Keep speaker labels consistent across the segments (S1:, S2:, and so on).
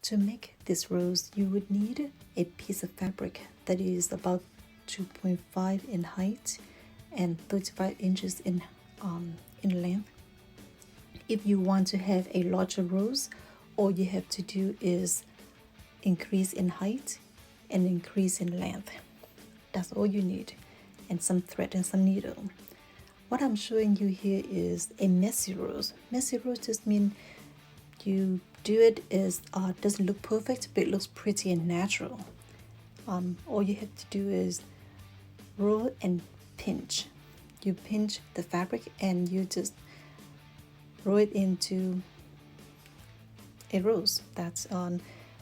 S1: To make this rose, you would need a piece of fabric that is about 2.5 in height and 35 inches in length. If you want to have a larger rose, all you have to do is increase in height and increase in length. That's all you need, and some thread and some needle. What I'm showing you here is a messy rose. Messy rose just means you do it is doesn't look perfect, but it looks pretty and natural. All you have to do is roll and pinch. You pinch the fabric and you just roll it into a rose. That's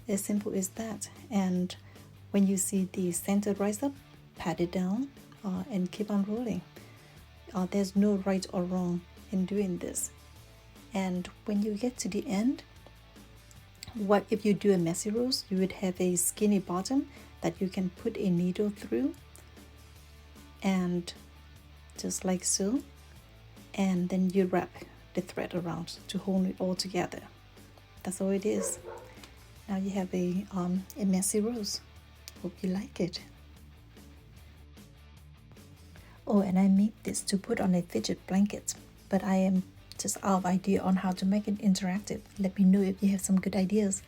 S1: as simple as that. And when you see the center rise up, pat it down and keep on rolling. There's no right or wrong in doing this. And when you get to the end, what if you do a messy rose, you would have a skinny bottom that you can put a needle through, and just like so, and then you wrap the thread around to hold it all together. That's all it is. Now you have a messy rose. Hope you like it. Oh, and I made this to put on a fidget blanket, but I am just out of idea on how to make it interactive. Let me know if you have some good ideas.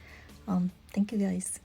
S1: Thank you guys.